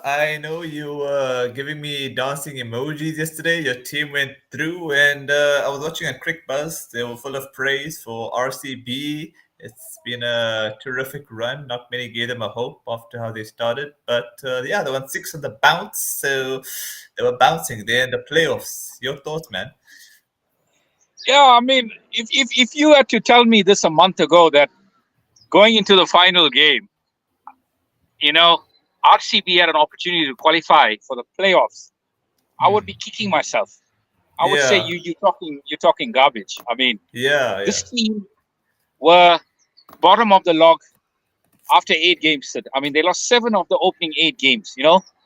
I know you were giving me dancing emojis yesterday. Your team went through, and I was watching a quick buzz. They were full of praise for RCB. It's been a terrific run. Not many gave them a hope after how they started, but yeah, they won six on the bounce, so they were bouncing. They're in the playoffs. Your thoughts, man? Yeah, I mean, if you had to tell me this a month ago that going into the final game, you know, RCB had an opportunity to qualify for the playoffs, I would be Hmm. kicking myself. I would say Yeah, you're talking garbage. I mean, yeah, this yeah. team were bottom of the log after 8 games. I mean, they lost 7 of the opening 8 games.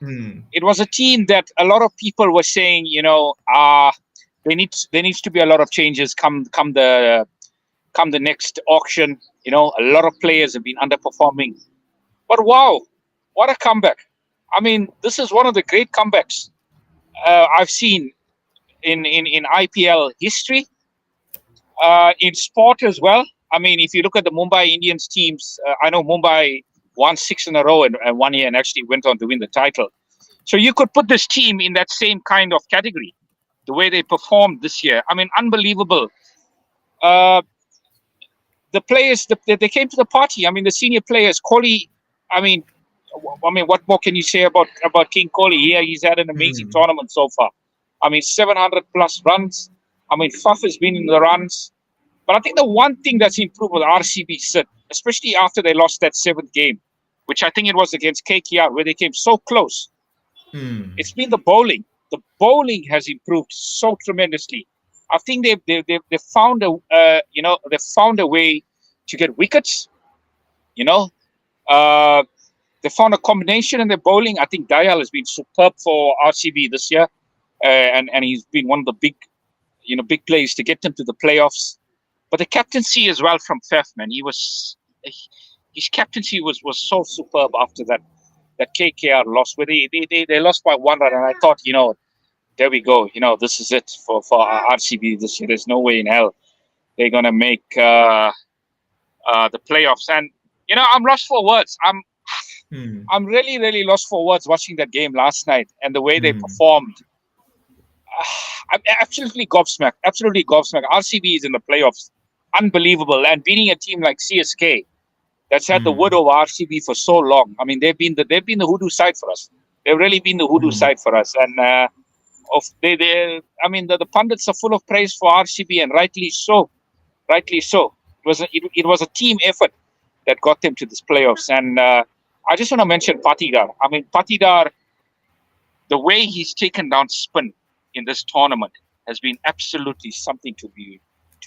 Hmm. It was a team that a lot of people were saying, there needs to be a lot of changes come the next auction. A lot of players have been underperforming. But wow, what a comeback! I mean, this is one of the great comebacks I've seen in IPL history, in sport as well. I mean, if you look at the Mumbai Indians teams, I know Mumbai won 6 in a row in 1 year and actually went on to win the title. So you could put this team in that same kind of category, the way they performed this year. I mean, unbelievable. Uh, the players they came to the party. I mean, the senior players, Kohli. I mean, what more can you say about King Kohli? He's had an amazing Hmm. tournament so far. I mean, 700 plus runs. I mean, Faf has been in the runs. But I think the one thing that's improved with RCB, Sid, especially after they lost that seventh game, which I think it was against KKR, where they came so close, Hmm. it's been the bowling. The bowling has improved so tremendously. I think they found they found a way to get wickets. You know, uh, they found a combination in their bowling. I think Dayal has been superb for RCB this year, and he's been one of the big plays to get them to the playoffs. But the captaincy as well from Fef, man, his captaincy was so superb after that KKR loss, where they lost by 1 run, and I thought, there we go, this is it for RCB this year. There's no way in hell they're gonna make the playoffs, and I'm lost for words. Hmm. I'm really really lost for words watching that game last night and the way they Hmm. performed. I'm absolutely gobsmacked. Absolutely gobsmacked. RCB is in the playoffs. Unbelievable. And beating a team like CSK that's had the wood Hmm. over RCB for so long. I mean, they've been the hoodoo side for us. They've really been the hoodoo Hmm. side for us. And I mean, the pundits are full of praise for RCB, and rightly so. Rightly so. It was a team effort that got them to this playoffs. And I just want to mention Patidar. I mean, Patidar, the way he's taken down spin in this tournament has been absolutely something to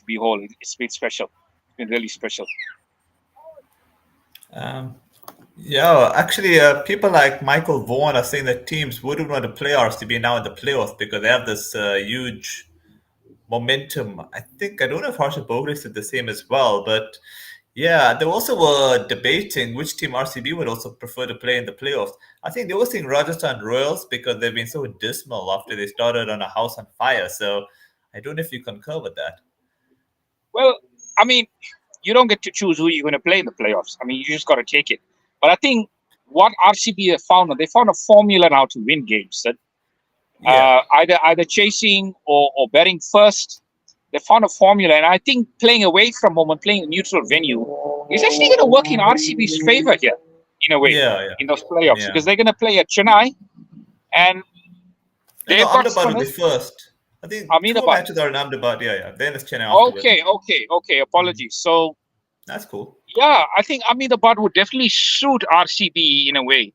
behold. It's been special. It's been really special. Um, yeah, actually, people like Michael Vaughan are saying that teams wouldn't want to play RCB now in the playoffs because they have this huge momentum. I don't know if Harsha Bogre said the same as well, but yeah, they also were debating which team RCB would also prefer to play in the playoffs. I think they were saying Rajasthan Royals because they've been so dismal after they started on a house on fire. So I don't know if you concur with that. Well, I mean, you don't get to choose who you're going to play in the playoffs. I mean, you just got to take it. But I think what RCB have found, they found a formula now to win games. That Yeah. either chasing or betting first. They found a formula, and I think playing away from home and playing a neutral venue is actually going to work in RCB's favor here, in a way, Yeah, yeah, in those playoffs, yeah. because they're going to play at Chennai, and No, they've got Ahmedabad will be spinners. first. I think two Ahmedabad. matches are in Ahmedabad. Yeah, yeah. Then it's Chennai afterwards. Okay. Hmm. Apologies. So That's cool. yeah, I think Ahmedabad would definitely suit RCB in a way.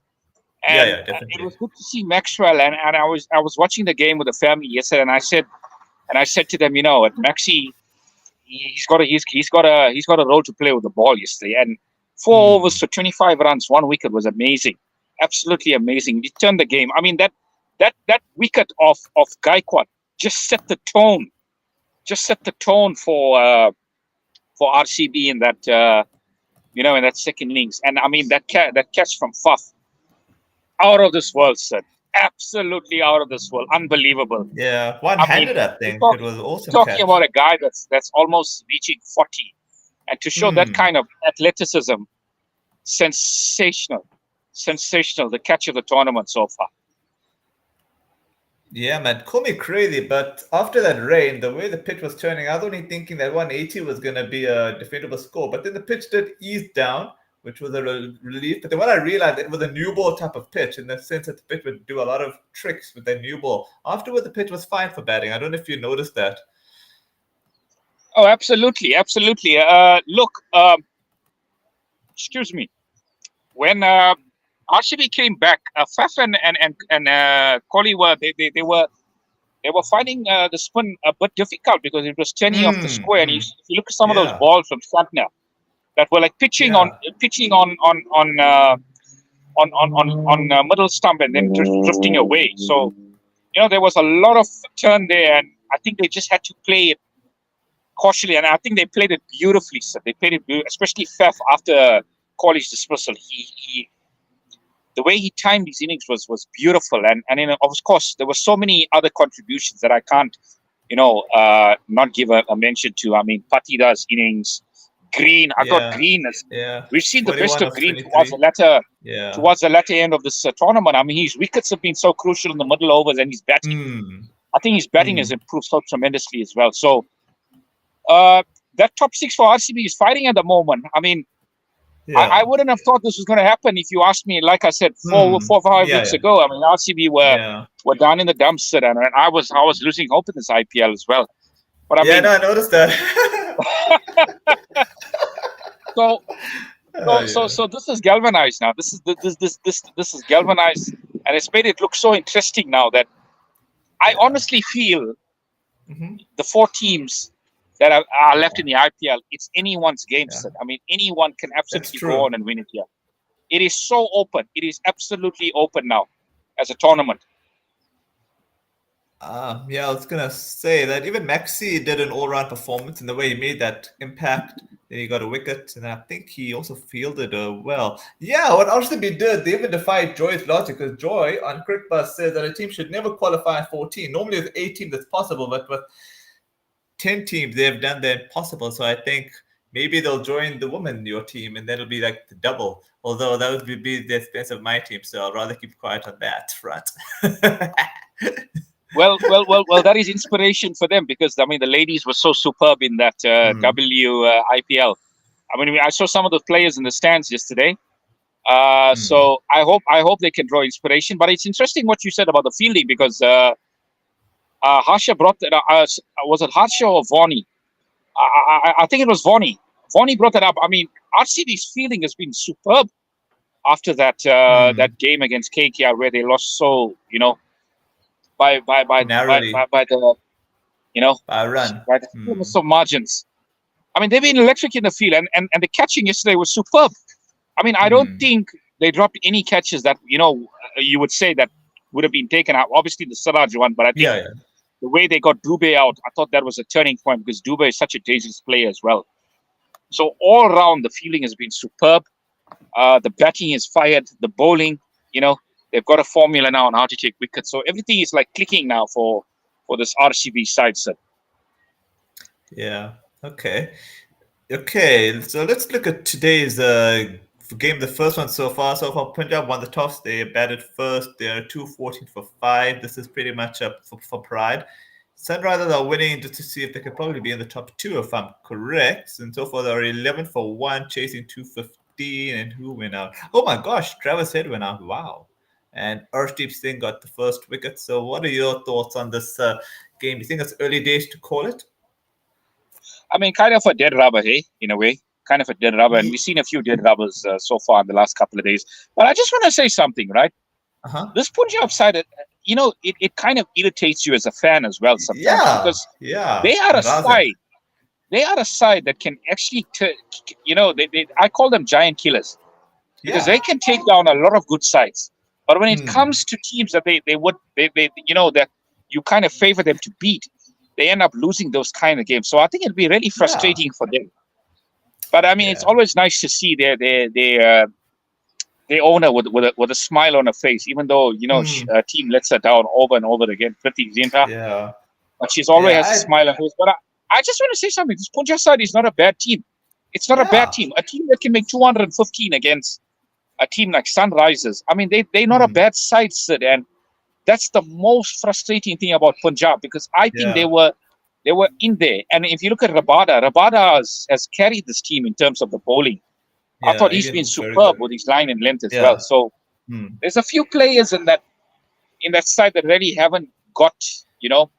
Yeah, And yeah, it definitely. was good to see Maxwell. And I was watching the game with the family yesterday, and I said to them, at Maxi, he's got a role to play with the ball yesterday. And 4 overs Hmm. for 25 runs, 1 wicket was amazing, absolutely amazing. He turned the game. I mean, that wicket of Gaikwad just set the tone, for RCB in that second innings. And I mean that catch from Faf, out of this world, sir. Absolutely out of this world. Unbelievable. Yeah, I mean, one-handed, I you're think. It talking was an you're awesome talking about catch. a guy that's almost reaching 40, and to show that Hmm. kind of athleticism, sensational. sensational. The catch of the tournament so far. Yeah, man, call me crazy, but after that rain, the way the pitch was turning, I was only thinking that 180 was going to be a defendable score. But then the pitch did ease down, which was a relief. But then when I realized it was a new ball type of pitch, in the sense that the pitch would do a lot of tricks with that new ball. Afterward, the pitch was fine for batting. I don't know if you noticed that. Oh, absolutely, absolutely. Look, excuse me. When RCB came back, Faf and Kohli were they were finding the spin a bit difficult because it was turning off the square. And if you look at some of those Yeah, balls from Santner that were like pitching on yeah. middle stump and then drifting away. So there was a lot of turn there, and I think they just had to play it cautiously, and I think they played it beautifully. So they played it beautifully, especially Faf after Kohli's dismissal. He the way he timed his innings was beautiful, and of course there were so many other contributions that I can't not give a mention to. I mean, Patida's innings, Green. I thought Yeah, Green is. yeah. We've seen the best 21 of of Green towards 23. the latter Yeah. towards the latter end of this tournament. I mean, his wickets have been so crucial in the middle overs, and his batting. Mm, I think his batting has mm. improved so tremendously as well. So that top six for RCB is fighting at the moment. I mean, I Yeah. wouldn't have thought this was going to happen if you asked me. Like I said, four Mm. or 5 weeks Yeah, ago. I mean, RCB yeah. were down in the dumps, and I was losing hope in this IPL as well. But I Yeah, mean, no, I noticed that. so Oh, yeah. so this is galvanized now. This is galvanized, and it's made it look so interesting now that I Yeah. honestly feel Hmm. the four teams that are left in the IPL, it's anyone's game, Yeah. Sid. I mean, anyone can That's absolutely go true. on and win it here. It is so open. It is absolutely open now as a tournament. Yeah, I was gonna say that even Maxi did an all-round performance in the way he made that impact. Then he got a wicket, and I think he also fielded well. Yeah, what RCB did, they even defied Joy's logic because Joy on Crickbus says that a team should never qualify 14. Normally, with 8 teams, that's possible, but with 10 teams, they've done the impossible. So I think maybe they'll join the women your team, and then it'll be like the double. Although that would be the expense of my team, so I'll rather keep quiet on that front. Well. That is inspiration for them because I mean the ladies were so superb in that Hmm. IPL. I mean, I saw some of the players in the stands yesterday. Hmm. So I hope they can draw inspiration. But it's interesting what you said about the fielding because Harsha brought that. Was it Harsha or Vaughnie? I think it was Vaughnie. Vaughnie brought that up. I mean, RCB's fielding has been superb after that Hmm. game against KKR where they lost so Narrowly by the you know by a run. by the Hmm. slimness of margins. I mean, they've been electric in the field, and the catching yesterday was superb. I mean, I don't Hmm. think they dropped any catches that you would say that would have been taken out. Obviously, the Siraj one, but I think Yeah, yeah. the way they got Dubé out, I thought that was a turning point because Dubé is such a dangerous player as well. So all around, the fielding has been superb. The batting is fired. The bowling, you know, they've got a formula now on how to take wickets. So everything is like clicking now for this RCB side set. Yeah. Okay. Okay. So let's look at today's game. The first one so far. So far, Punjab won the toss. They batted first. They're 214 for 5. This is pretty much up for pride. Sunrisers are winning just to see if they could probably be in the top two, if I'm correct. And so far, they're 11 for 1, chasing 215. And who went out? Oh my gosh, Travis Head went out. Wow. And Arshdeep Singh got the first wicket. So, what are your thoughts on this game? Do you think it's early days to call it? I mean, kind of a dead rubber, hey, in a way. Kind of a dead rubber. And we've seen a few dead rubbers so far in the last couple of days. But I just want to say something, right? Uh huh. This Punjab side, it kind of irritates you as a fan as well sometimes Yeah, because yeah. they are a Razak. side. They are a side that can actually, I call them giant killers because they Yeah. can take down a lot of good sides. But when it Hmm. comes to teams that that you kind of favor them to beat, they end up losing those kind of games. So I think it'll be really Yeah. frustrating for them. But I mean, it's Yeah. always nice to see their owner with a smile on her face, even though Hmm. her team lets her down over and over again. Priti Zinta, Yeah. but she's always Yeah. has a smile on her face. But I just want to say something. This Punjab side is not a bad team. It's not a bad Yeah. team. A team that can make 215 against. a team like Sunrisers. I mean, they're not a Hmm. bad side, Sid, and that's the most frustrating thing about Punjab because I think Yeah. they were in there. And if you look at Rabada has carried this team in terms of the bowling. I thought Yeah. he's Indian been was very good. superb with his line and length as well. Yeah. So Hmm. there's a few players in that side that really haven't got, you know,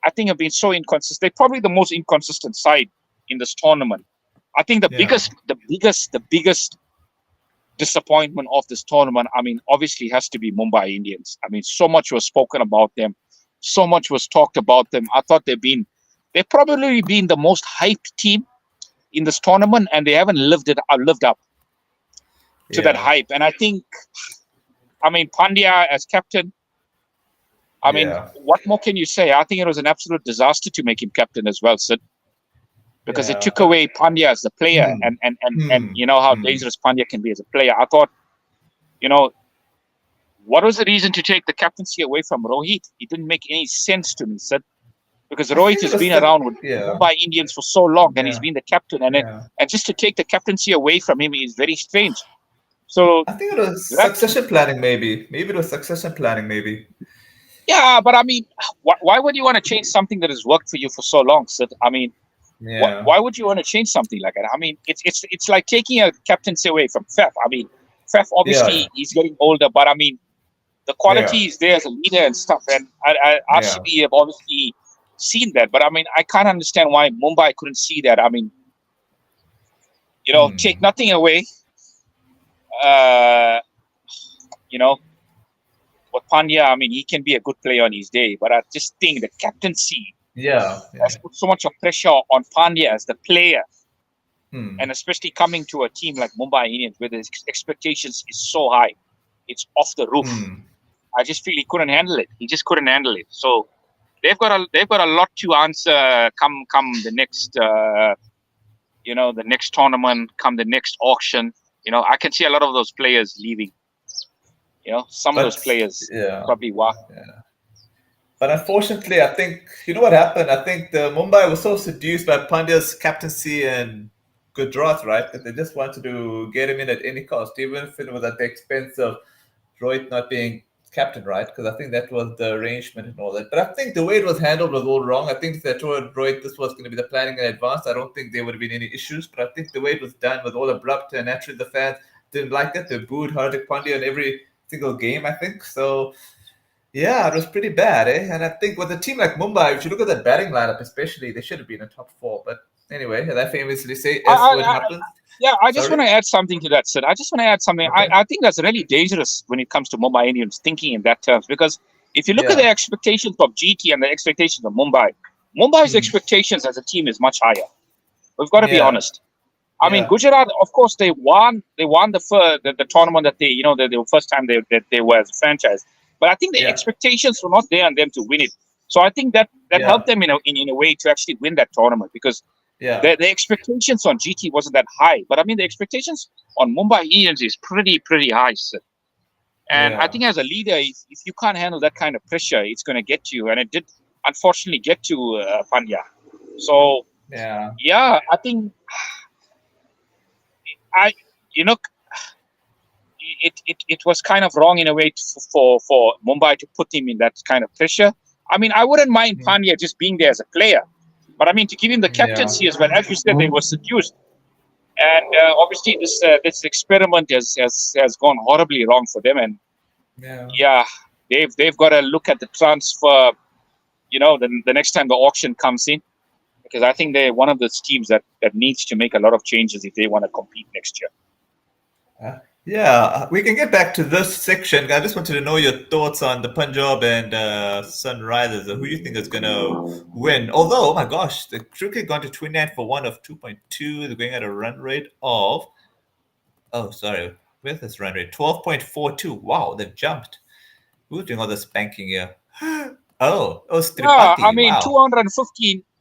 I think have been so inconsistent. They're probably the most inconsistent side in this tournament. I think Yeah. the biggest disappointment of this tournament, I mean, obviously has to be Mumbai Indians. I mean, so much was spoken about them, so much was talked about them. I thought they've probably been the most hyped team in this tournament, and they haven't lived up to that Yeah. hype. And I think, I mean, Pandya as captain. I mean, Yeah. what more can you say? I think it was an absolute disaster to make him captain as well, Sid, because it Yeah. took away Pandya as the player, Hmm. and Hmm. you know how Hmm. dangerous Pandya can be as a player. I thought, you know, what was the reason to take the captaincy away from Rohit? It didn't make any sense to me, Sid, because I Rohit think it has was been the around with yeah. Mumbai Indians for so long, and he's Yeah. been the captain, Yeah. and just to take the captaincy away from him is very strange. So I think it was that, succession planning, maybe. Maybe it was succession planning, maybe. yeah, but I mean, why would you want to change something that has worked for you for so long, Sid? I mean, Yeah. why would you want to change something like that? I mean, it's like taking a captaincy away from Faf. I mean, Faf Yeah. obviously he's getting older, but I mean, the quality Yeah. is there as a leader and stuff. And Yeah. RCB have obviously seen that, but I mean, I can't understand why Mumbai couldn't see that. I mean, take Hmm. nothing away. Uh, you know, with Pandya, I mean, he can be a good player on his day, but I just think the captaincy Yeah. has Yeah. put so much of pressure on Pandya as the player, Hmm. and especially coming to a team like Mumbai Indians where the expectations is so high, it's off the roof. Hmm. I just feel he couldn't handle it. He just couldn't handle it. So they've got a lot to answer come the next the next tournament, come the next auction. I can see a lot of those players leaving. Some of those But players yeah. probably were. Yeah. But unfortunately, I think you know what happened. I think the Mumbai was so seduced by Pandya's captaincy and Gujarat, right, that they just wanted to get him in at any cost, even if it was at the expense of Rohit not being captain, right? Because I think that was the arrangement and all that. But I think the way it was handled was all wrong. I think if they told Rohit this was going to be the planning in advance, I don't think there would have been any issues. But I think the way it was done was all abrupt, and naturally the fans didn't like it. They booed Hardik Pandya in every single game, I think. So yeah, it was pretty bad, eh? And I think with a team like Mumbai, if you look at that batting lineup, especially, they should have been in top four. But anyway, as I famously say, I, S I, word I, happens. yeah, I just Sorry. want to add something to that, Sid. I just want to add something. I, Okay. I think that's really dangerous when it comes to Mumbai Indians thinking in that terms because if you look at the Yeah. expectations of GT and the expectations of Mumbai's Hmm. expectations as a team is much higher. We've got to be Yeah. honest. I mean, Yeah. Gujarat, of course, they won the tournament that they were first time that they were as a franchise. But I think the Yeah. expectations were not there on them to win it. So I think that helped Yeah. them in a way to actually win that tournament because Yeah. the expectations on GT wasn't that high. But I mean, the expectations on Mumbai Indians is pretty high. Sir. And I Yeah. think as a leader, if you can't handle that kind of pressure, it's going to get to you. And it did unfortunately get to Pandya. So Yeah. yeah, I think I you know it was kind of wrong in a way for Mumbai to put him in that kind of pressure. I mean, I wouldn't mind Hmm. Pandya just being there as a player, but I mean to give him the Yeah. captaincy as well. As you said, they were seduced, and obviously this experiment has gone horribly wrong for them. And Yeah. yeah, they've got to look at the transfer. The next time the auction comes in, because I think they're one of the teams that needs to make a lot of changes if they want to compete next year. Yeah, we can get back to this section. I just wanted to know your thoughts on the Punjab and Sunrisers. Who do you think is going to win? Although, oh my gosh, the cricket gone to 29 for 1 of 2.2. They're going at a run rate of, oh, sorry, where's this run rate? 12.42. Wow, they've jumped. Who's doing all this spanking here? Oh, it's Yeah, I Tripathi. mean, Wow.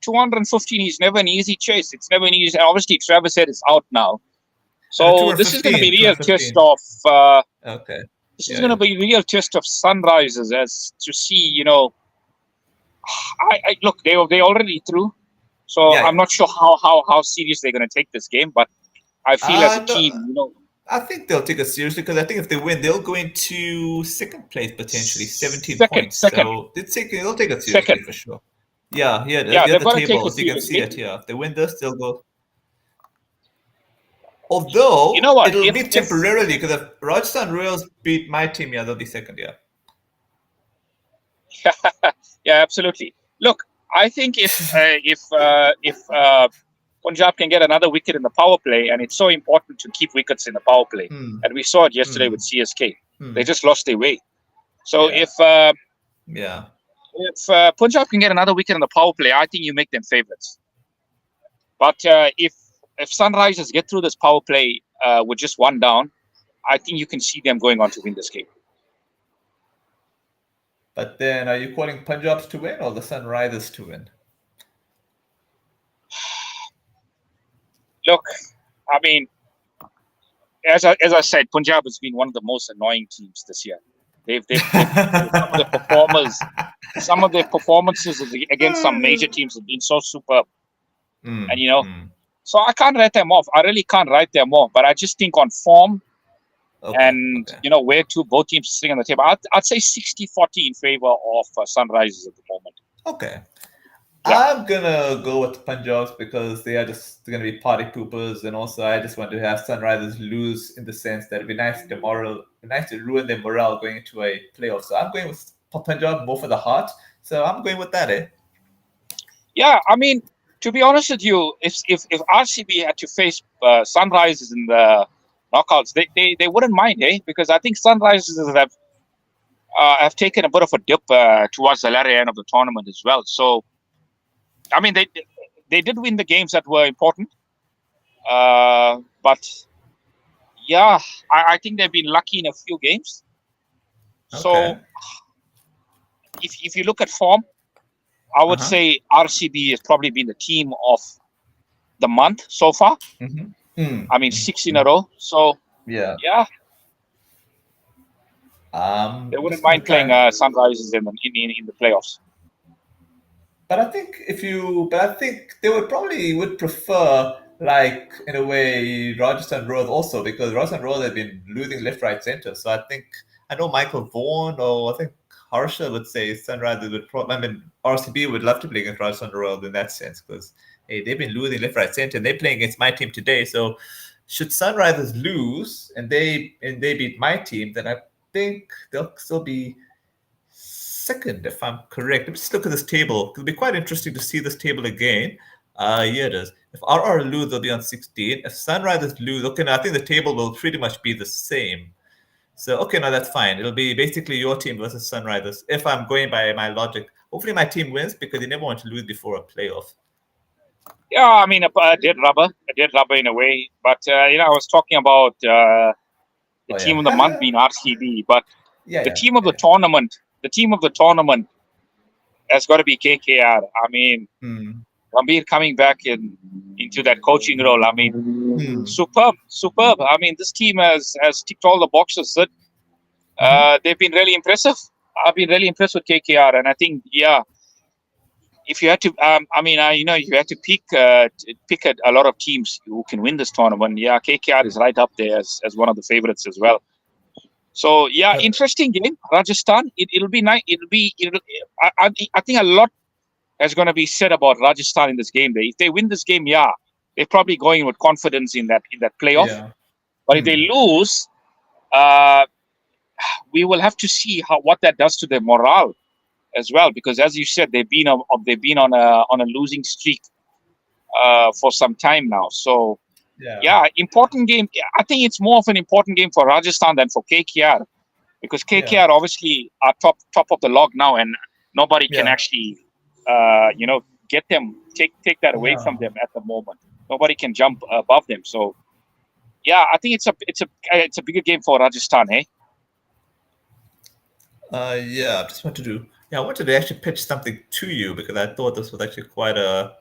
215 is never an easy chase. It's never an easy. Obviously, Travis Head is out now, so this is going to be 215, real test 215. of. Okay. This is Yeah, going to yeah. be real test of Sunrisers as to see. I look they already through, so Yeah, I'm yeah. not sure how serious they're going to take this game. But I feel as a No, team, I think they'll take it seriously because I think if they win, they'll go into second place potentially, 17 Second, points. second, So they'll take it seriously second. for sure. Yeah, here it is. Yeah, Here they've the got to take table, it as you can see seriously. it here. If they win this, they'll go. You know Although what? it'll be If temporarily because if Rajasthan Royals beat my team, yeah, they'll be second. Yeah. yeah, absolutely. Look, I think if Punjab can get another wicket in the power play, and it's so important to keep wickets in the power play, Hmm. and we saw it yesterday Hmm. with CSK. They Hmm. just lost their way. So Yeah. Yeah. if Punjab can get another wicket in the power play, I think you make them favourites. But if Sunrisers get through this power play with just one down, I think you can see them going on to win this game. But then, are you calling Punjabs to win or the Sunrisers to win? Look, I mean, as I said, Punjab has been one of the most annoying teams this year. They've some of the performers, some of their performances against some major teams have been so superb, and Hmm. Hmm. so I can't write them off. I really can't write them off. But I just think on form Okay. and Okay. where both teams sitting on the table, I'd say 60-40 in favor of Sunrisers at the moment. Okay. Yeah, I'm gonna go with Punjabs because they are just gonna be party poopers, and also I just want to have Sunrisers lose in the sense that it'd be nice to nice to ruin their morale going into a playoff. So I'm going with Punjab more for the heart. So I'm going with that. Eh? yeah. I mean, to be honest with you, if RCB had to face Sunrisers in the knockouts, they wouldn't mind, eh? Because I think Sunrisers have taken a bit of a dip towards the latter end of the tournament as well. So I mean, they did win the games that were important, but yeah, I think they've been lucky in a few games. Okay. So if you look at form, I Uh would huh. say RCB has probably been the team of the month so far. Mm-hmm. Mm. I mean, six in a Mm. row. So Yeah. yeah, they wouldn't Just gonna mind try playing and Sunrisers in the playoffs. but I think they would prefer like in a way Rajasthan Royals also because Rajasthan Royals have been losing left, right, center. So I know Michael Vaughan or I think Harsha would say Sunrisers would probably I mean RCB would love to play against Rajasthan Royals in that sense because hey they've been losing left, right, center and they're playing against my team today. So should Sunrisers lose and they beat my team, then I think they'll still be second, if I'm correct. Let me just look at this table. It'll be quite interesting to see this table again. Here it is. If RR lose, they'll be on 16. If Sunrisers lose, okay, now I think the table will pretty much be the same. So, okay, now that's fine. It'll be basically your team versus Sunrisers. If I'm going by my logic, hopefully my team wins because you never want to lose before a playoff. Yeah, I mean, a dead rubber in a way. But I was talking about the Oh, team of the month yeah. being RCB, but Yeah, the yeah, team of yeah. the tournament, the team of the tournament has got to be KKR. I mean, Hmm. Gambhir coming back into that coaching role. I mean, Hmm. superb, superb. I mean, this team has ticked all the boxes. That Mm-hmm. they've been really impressive. I've been really impressed with KKR, and I think if you had to, I mean, you had to pick a lot of teams who can win this tournament. Yeah, KKR is right up there as one of the favorites as well. So yeah, But interesting game. Rajasthan. It'll be nice. I think a lot is going to be said about Rajasthan in this game. If they win this game, yeah, they're probably going with confidence in that playoff. yeah. But if they Hmm. lose, uh, we will have to see what that does to their morale as well. Because as you said, they've been on a losing streak for some time now. So Yeah. yeah, important game. I think it's more of an important game for Rajasthan than for KKR because Yeah. KKR obviously are top of the log now, and nobody can Yeah. actually get them take that away from No. them at the moment. Nobody can jump above them. So yeah, I think it's a bigger game for Rajasthan, eh? Yeah, I just wanted to. Yeah, I wanted to actually pitch something to you because I thought this was actually quite a,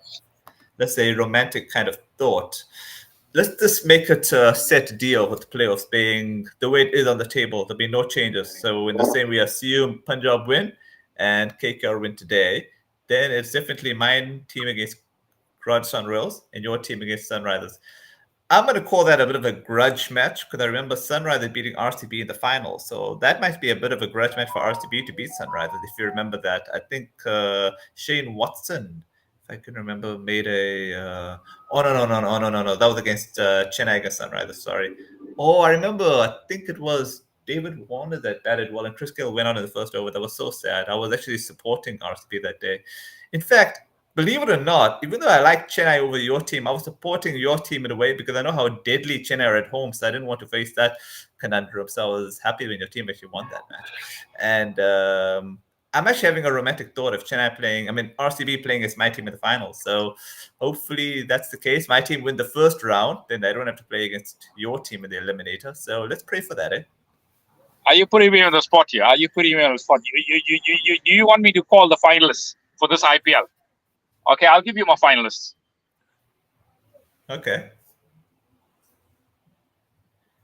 let's say, romantic kind of thought. Let's just make it a set deal with the playoffs being the way it is on the table. There'll be no changes. So in the same we assume Punjab win and KKR win today, then it's definitely my team against Rajasthan Royals and your team against Sunrisers. I'm going to call that a bit of a grudge match because I remember Sunrisers beating RCB in the final. So that might be a bit of a grudge match for RCB to beat Sunrisers, if you remember that. I think Shane Watson, if I can remember, made a. Oh, no, no, no, no, no, no, no. That was against Chennai against Sunrisers, sorry. Oh, I remember, I think it was David Warner that batted well, and Chris Gill went on in the first over. That was so sad. I was actually supporting RCB that day. In fact, believe it or not, even though I like Chennai over your team, I was supporting your team in a way because I know how deadly Chennai are at home, so I didn't want to face that conundrum. So I was happy when your team actually won that match. And I'm actually having a romantic thought of Chennai playing, I mean, RCB playing as my team in the finals. So hopefully that's the case. My team win the first round, then I don't have to play against your team in the eliminator. So let's pray for that, eh? Are you putting me on the spot here? Are you putting me on the spot? Do you want me to call the finalists for this IPL? Okay, I'll give you my finalists. Okay.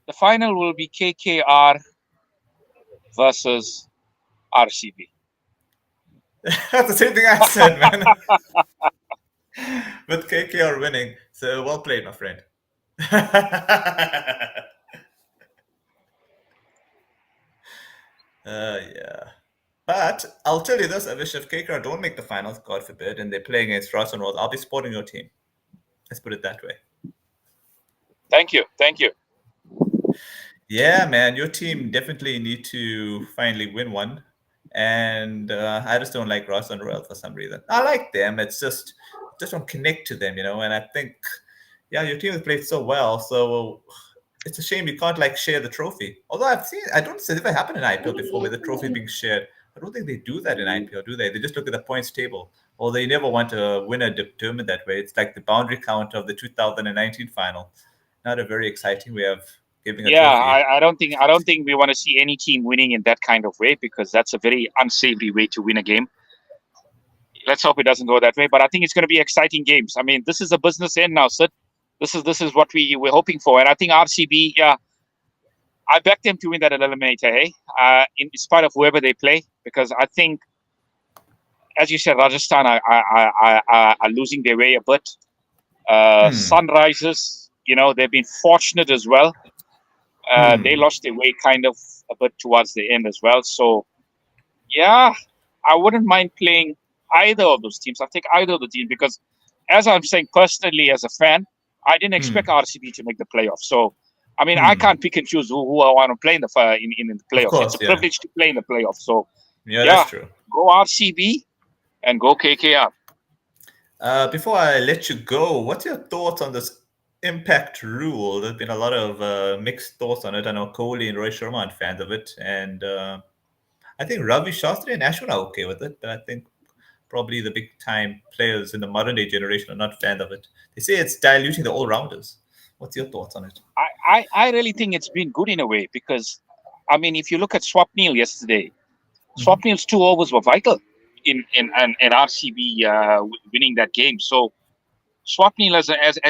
The final will be KKR versus RCB. That's the same thing I said, man. With KKR winning. So well played, my friend. Yeah. But I'll tell you this, Avish, if KKR don't make the finals, God forbid, and they play against Ross and Rolls, I'll be supporting your team. Let's put it that way. Thank you. Thank you. Yeah, man, your team definitely need to finally win one. And I just don't like Ross and Royal for some reason. I like them. It's just don't connect to them, you know. And I think, yeah, your team has played so well. So it's a shame you can't like share the trophy. Although I've seen, I don't see if it happened in IPL before where the trophy is being shared. I don't think they do that in IPL, do they? They just look at the points table. Or they never want a winner determined that way. It's like the boundary count of the 2019 final. Not a very exciting way of giving a Yeah, trophy. I don't think we want to see any team winning in that kind of way because that's a very unsavory way to win a game. Let's hope it doesn't go that way. But I think it's going to be exciting games. I mean, this is a business end now, Sid. This is what we're hoping for, and I think RCB. Yeah, I back them to win that eliminator. Hey, in spite of whoever they play, because I think, as you said, Rajasthan are losing their way a bit. Hmm. Sunrisers, they've been fortunate as well. They Hmm. lost their way kind of a bit towards the end as well. So yeah, I wouldn't mind playing either of those teams. I'll take either of the teams because, as I'm saying personally as a fan, I didn't expect Hmm. RCB to make the playoffs. So, I mean, I Hmm. can't pick and choose who I want to play in the Of playoffs. It's course, a yeah. privilege to play in the playoffs. So, Yeah, that's yeah, true. go RCB and go KKR. Before I let you go, what's your thoughts on this impact rule? There's been a lot of mixed thoughts on it. I know Kohli and Rohit Sharma aren't fans of it, and I think Ravi Shastri and Ashwin are okay with it, but I think probably the big time players in the modern day generation are not fans of it. They say it's diluting the all rounders. What's your thoughts on it? I really think it's been good in a way because, I mean, if you look at Swapnil yesterday, Hmm. Swapnil's 2 overs were vital in RCB winning that game. So Swapnil as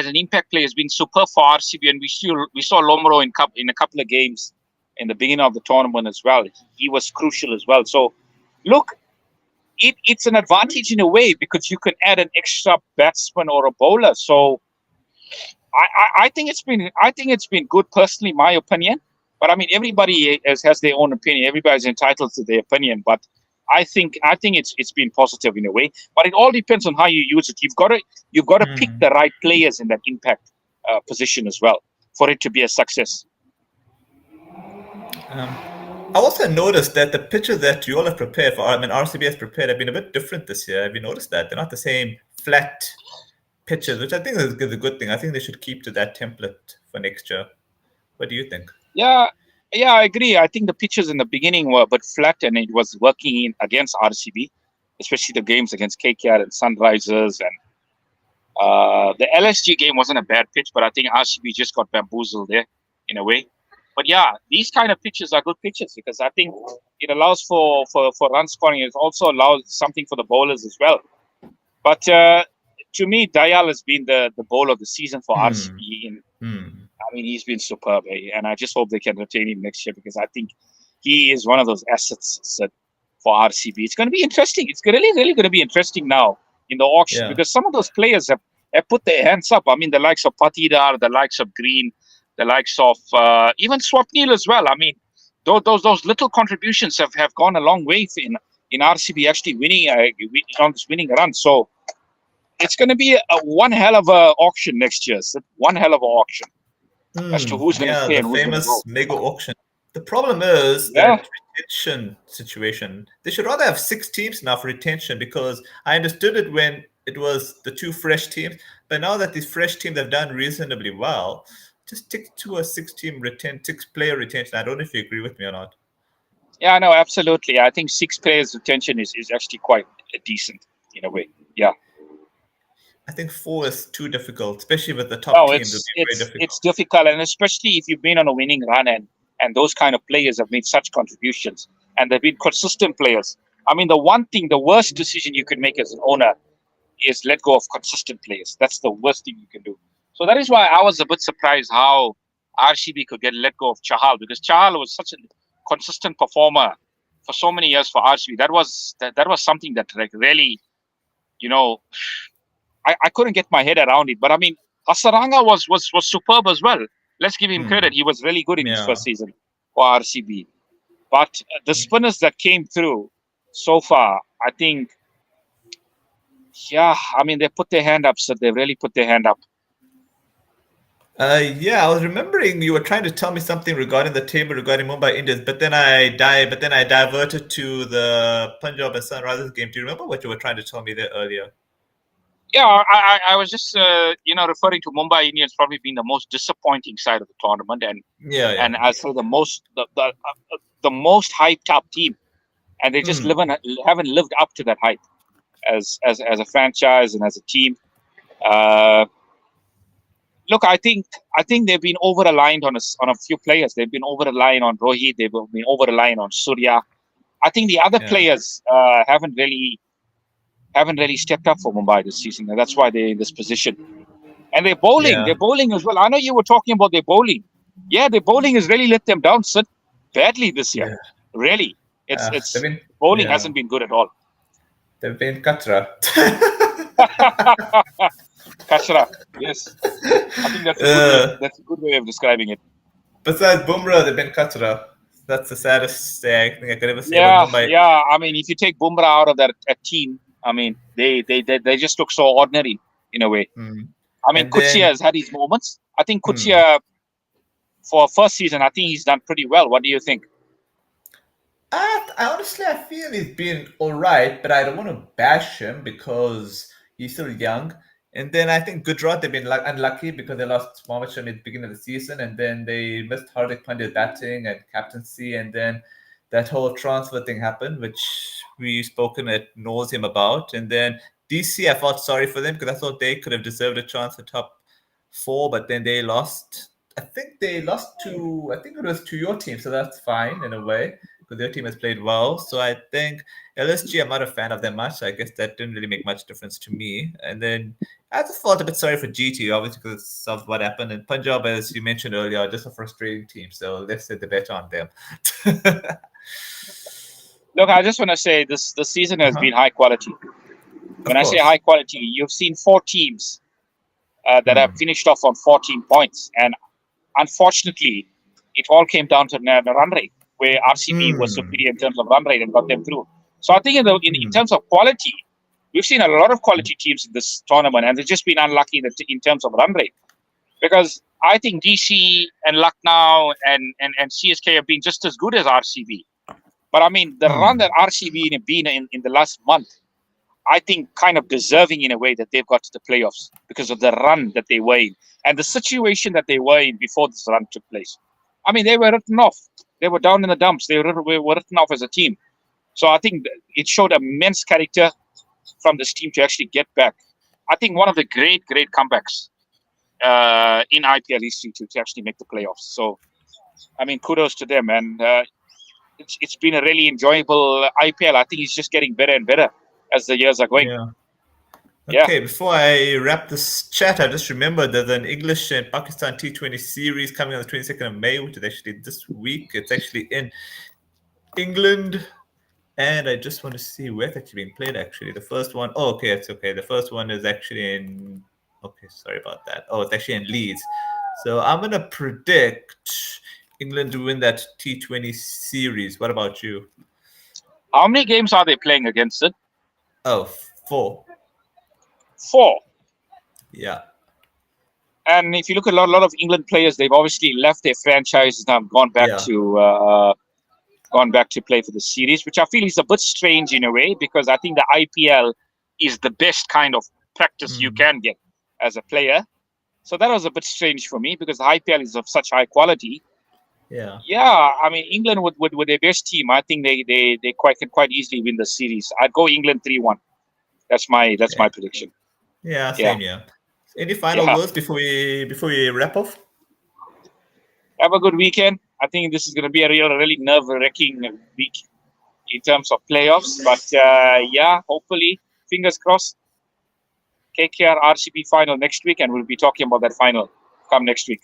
an impact player has been superb for RCB, and we saw Lomro in a couple of games in the beginning of the tournament as well. He was crucial as well. So look, it's an advantage in a way because you can add an extra batsman or a bowler. So I think it's been good personally, my opinion. But I mean, everybody has their own opinion. Everybody's entitled to their opinion. But I think it's been positive in a way. But it all depends on how you use it. You've got to pick Hmm. the right players in that impact position as well for it to be a success. I also noticed that the pitches that you all have prepared for, I mean, RCB has prepared, have been a bit different this year. Have you noticed that? They're not the same flat pitches, which I think is a good thing. I think they should keep to that template for next year. What do you think? Yeah, yeah, I agree. I think the pitches in the beginning were a bit flat, and it was working in against RCB, especially the games against KKR and Sunrisers and the LSG game wasn't a bad pitch, but I think RCB just got bamboozled there in a way. But yeah, these kind of pitches are good pitches because I think it allows for run scoring. It also allows something for the bowlers as well. But to me, Dayal has been the bowler of the season for Hmm. RCB. Hmm. I mean, he's been superb, and I just hope they can retain him next year because I think he is one of those assets that for RCB. It's going to be interesting. It's really, really going to be interesting now in the auction Yeah. because some of those players They put their hands up. I mean, the likes of Patidar, the likes of Green, the likes of even Swapnil as well. I mean, those little contributions have gone a long way in RCB actually winning on this winning run. So it's going to be a one hell of a auction next year. So one hell of a auction as to who's going to Yeah, stay the and who's going to famous go. mega auction. The problem is the Yeah, retention situation. They should rather have 6 teams now for retention because I understood it when it was the 2 fresh teams, but now that these fresh teams have done reasonably well, just stick to a 6 player retention. I don't know if you agree with me or not. yeah, no, absolutely. I think six players retention is actually quite decent in a way. Yeah. I think 4 is too difficult, especially with the top No, teams. It'll be very it's difficult. difficult, and especially if you've been on a winning run and those kind of players have made such contributions and they've been consistent players. I mean, the worst decision you could make as an owner is let go of consistent players. That's the worst thing you can do. So that is why I was a bit surprised how RCB could get let go of Chahal, because Chahal was such a consistent performer for so many years for RCB. That was something that like really, you know, I couldn't get my head around it. But I mean, Asaranga was superb as well. Let's give him Hmm. credit. He was really good in his Yeah. first season for RCB. But the spinners that came through so far, I think, yeah, I mean, they put their hand up. So they really put their hand up. Yeah, I was remembering you were trying to tell me something regarding the table regarding Mumbai Indians, but then I diverted to the Punjab and Sunrisers game. Do you remember what you were trying to tell me there earlier? Yeah, I was just referring to Mumbai Indians probably being the most disappointing side of the tournament, Yeah, and yeah. I say the most hyped up team, and they just Hmm. haven't lived up to that hype as a franchise and as a team. Uh, Look, I think they've been over aligned on a few players. They've been over aligned on Rohit. They've been over aligned on Surya. I think the other Yeah, players haven't really stepped up for Mumbai this season, and that's why they're in this position. And yeah, they're bowling as well. I know you were talking about their bowling. Yeah, their bowling has really let them down Sid, badly this year. yeah. Really, They've it's been, bowling yeah, hasn't been good at all. they've been Katra. Kashra, yes, I think uh, that's a good way of describing it. Besides Bumrah, they've been Katra. That's the saddest thing I could ever say about Yeah, Mumbai. yeah. I mean, if you take Bumrah out of that team, I mean, they just look so ordinary in a way. Hmm. I mean, And Kutsia then, has had his moments. I think hmm. Kutsia for first season, I think he's done pretty well. What do you think? I honestly I feel he's been all right, but I don't want to bash him because he's still young. And then I think Gujarat they've been unlucky because they lost Mohammad Shami at the beginning of the season, and then they missed Hardik Pandya's batting and captaincy, and then that whole transfer thing happened, which we've spoken at nauseum about. And then DC, I felt sorry for them because I thought they could have deserved a chance for top 4, but then they lost. I think they lost to I think it was to your team, so that's fine in a way because their team has played well. So I think LSG, I'm not a fan of them much. So I guess that didn't really make much difference to me. And then I just felt a bit sorry for GT, obviously because of what happened. And Punjab, as you mentioned earlier, are just a frustrating team. So let's set the bet on them. Look, I just want to say this season has Uh-huh. been high quality. When Of I say high course. quality, you've seen four teams that have Hmm. finished off on 14 points, and unfortunately, it all came down to the run rate, where RCB was Hmm. superior in terms of run rate and got them through. So I think in Hmm. terms of quality, we've seen a lot of quality teams in this tournament, and they've just been unlucky in terms of run rate. Because I think DC and Lucknow and CSK have been just as good as RCB. But I mean, the run Hmm. that RCB have been in the last month, I think kind of deserving in a way that they've got to the playoffs because of the run that they were in and the situation that they were in before this run took place. I mean, they were written off. They were down in the dumps. Were written off as a team. So I think it showed immense character from this team to actually get back. I think one of the great comebacks in IPL history to actually make the playoffs. So, I mean, kudos to them. And it's been a really enjoyable IPL. I think it's just getting better and better as the years are going. Yeah. Yeah. Okay, before I wrap this chat, I just remembered there's an English and Pakistan T20 series coming on the 22nd of May, which is actually this week. It's actually in England, and I just want to see where it's actually being played. Actually, the first one, oh, okay, it's okay. The first one is actually in Okay, sorry about that. Oh, it's actually in Leeds. So I'm gonna predict England to win that T20 series. What about you? How many games are they playing against it? Oh, four. 4. Yeah. And if you look at a lot of England players, they've obviously left their franchises and have Yeah. gone back to play for the series, which I feel is a bit strange in a way because I think the IPL is the best kind of practice you Mm, can get as a player. So that was a bit strange for me because the IPL is of such high quality. yeah. Yeah, I mean England with their best team, I think they quite can quite easily win the series. I'd go England 3-1. That's my Okay. prediction. Yeah, Yeah, same here. Any final yeah. words before we wrap off? Have a good weekend. I think this is going to be a really nerve wracking week in terms of playoffs. But yeah, hopefully, fingers crossed, KKR RCB final next week, and we'll be talking about that final come next week.